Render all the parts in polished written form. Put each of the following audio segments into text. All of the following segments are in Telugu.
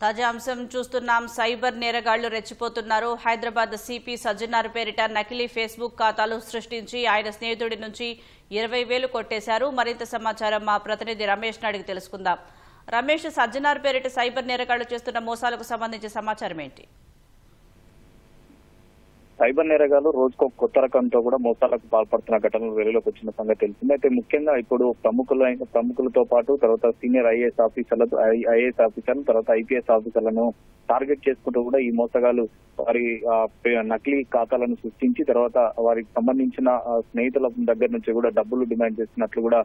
తాజా అంశం చూస్తున్నాం. సైబర్ నేరగాళ్లు రెచ్చిపోతున్నారు. హైదరాబాద్ సిపి సజ్జనార్ పేరిట నకిలీ ఫేస్బుక్ ఖాతాలు సృష్టించి ఆయన స్నేహితుడి నుంచి 20,000 కొట్టేశారు. మరింత సమాచారం మా ప్రతినిధి రమేష్ అడిగి తెలుసుకుందాం. రమేష్, సజ్జనార్ పేరిట సైబర్ నేరగాళ్లు చేస్తున్న మోసాలకు సంబంధించి సమాచారం ఏంటి? సైబర్ నేరగాలు రోజుకో కొత్త రకంతో కూడా మోసాలకు పాల్పడుతున్న ఘటనలు వెలుగులోకి వచ్చిన సంగతి తెలిసింది. అయితే ముఖ్యంగా ఇప్పుడు ప్రముఖులతో పాటు తర్వాత సీనియర్ ఐఏఎస్ ఆఫీసర్లు తర్వాత ఐపీఎస్ ఆఫీసర్లను టార్గెట్ చేసుకుంటూ కూడా ఈ మోసగాలు వారి నకిలీ ఖాతాలను సృష్టించి తర్వాత వారికి సంబంధించిన స్నేహితుల దగ్గర నుంచి కూడా డబ్బులు డిమాండ్ చేస్తున్నట్లు కూడా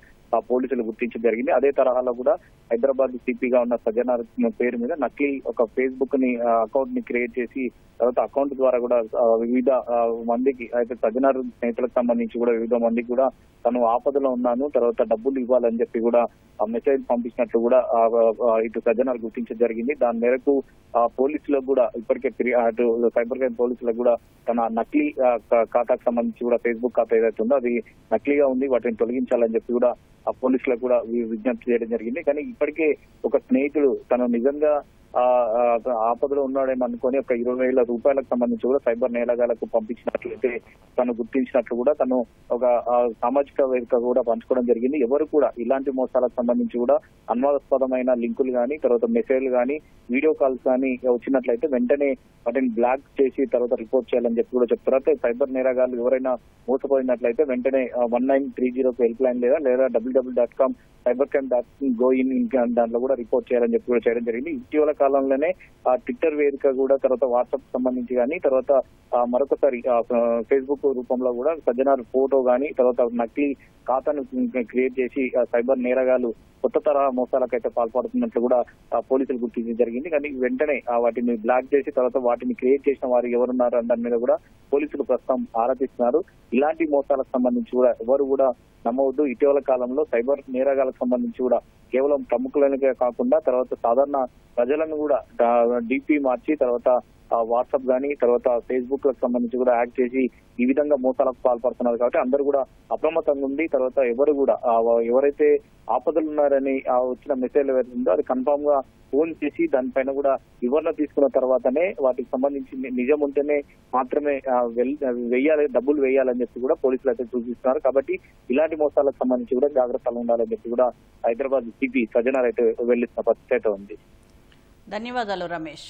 పోలీసులు గుర్తించడం జరిగింది. అదే తరహాలో కూడా హైదరాబాద్ సిపిగా ఉన్న సజ్జనార్ పేరు మీద నకిలీ ఒక ఫేస్బుక్ ని అకౌంట్ ని క్రియేట్ చేసి తర్వాత అకౌంట్ ద్వారా కూడా వివిధ మందికి అయితే సజ్జనార్ స్నేహితులకు సంబంధించి కూడా వివిధ మందికి కూడా తను ఆపదలో ఉన్నాను తర్వాత డబ్బులు ఇవ్వాలని చెప్పి కూడా మెసేజ్ పంపించినట్లు కూడా ఇటు సజ్జనార్ గుర్తించడం జరిగింది. దాని మేరకు పోలీసులకు కూడా ఇప్పటికే అటు సైబర్ క్రైమ్ పోలీసులకు కూడా తన నకిలీ ఖాతాకు సంబంధించి కూడా ఫేస్బుక్ ఖాతా ఏదైతే ఉందో అది నకిలీగా ఉంది, వాటిని తొలగించాలని చెప్పి కూడా ఆ పోలీసులకు కూడా విజ్ఞప్తి చేయడం జరిగింది. కానీ ఇప్పటికే ఒక స్నేహితుడు తను నిజంగా ఆపదలో ఉన్నాడేమో అనుకుని ఒక 20,000 రూపాయలకు సంబంధించి కూడా సైబర్ నేరగాళ్లకు పంపించినట్లయితే తను గుర్తించినట్లు కూడా తను ఒక సామాజిక వేదిక కూడా పంచుకోవడం జరిగింది. ఎవరు కూడా ఇలాంటి మోసాలకు సంబంధించి కూడా అనుమానాస్పదమైన లింకులు కానీ తర్వాత మెసేజ్లు కానీ వీడియో కాల్స్ కానీ వచ్చినట్లయితే వెంటనే వాటిని బ్లాక్ చేసి తర్వాత రిపోర్ట్ చేయాలని చెప్పి కూడా చెప్తారు. అయితే సైబర్ నేరగాళ్లు ఎవరైనా మోసపోయినట్లయితే వెంటనే 1930 హెల్ప్ లైన్ లేదా www.com cybercrime.go.in దాంట్లో కూడా రిపోర్ట్ చేయాలని చెప్పి కూడా చేయడం జరిగింది. ఇటీవల కాలంలోనే ట్విట్టర్ వేదిక కూడా తర్వాత వాట్సాప్ సంబంధించి కానీ తర్వాత మరొకసారి ఫేస్బుక్ రూపంలో కూడా సజ్జనార్ ఫోటో కానీ తర్వాత నకిలీ ఖాతాను క్రియేట్ చేసి సైబర్ నేరగాలు కొత్త తరహా మోసాలకైతే పాల్పడుతున్నట్లు కూడా పోలీసులు గుర్తించడం జరిగింది. కానీ వెంటనే వాటిని బ్లాక్ చేసి తర్వాత వాటిని క్రియేట్ చేసిన వారు ఎవరున్నారు అన్న దాని మీద కూడా పోలీసులు ప్రస్తుతం ఆరాధిస్తున్నారు. ఇలాంటి మోసాలకు సంబంధించి కూడా ఎవరు కూడా నమ్మవద్దు. ఇటీవల కాలంలో సైబర్ నేరగాలకు సంబంధించి కూడా కేవలం ప్రముఖులకే కాకుండా తర్వాత సాధారణ ప్రజలను కూడా డిపి మార్చి తర్వాత వాట్సాప్ కానీ తర్వాత ఫేస్బుక్ లకు సంబంధించి కూడా యాడ్ చేసి ఈ విధంగా మోసాలకు పాల్పడుతున్నారు. కాబట్టి అందరూ కూడా అప్రమత్తంగా ఉంది. తర్వాత ఎవరు కూడా ఎవరైతే ఆపదలు ఉన్నారని వచ్చిన మెసేజ్ ఏదైతే ఉందో అది కన్ఫామ్ గా ఫోన్ చేసి దానిపైన కూడా వివరణ తీసుకున్న తర్వాతనే వాటికి సంబంధించి నిజం ఉంటేనే మాత్రమే డబ్బులు వేయాలని చెప్పి కూడా పోలీసులు అయితే సూచిస్తున్నారు. కాబట్టి ఇలాంటి మోసాలకు సంబంధించి కూడా జాగ్రత్తలు ఉండాలని చెప్పి కూడా హైదరాబాద్ సిపి సజ్జనార్ అయితే వెళ్లిస్తున్న పరిస్థితి అయితే ఉంది. ధన్యవాదాలు రమేష్.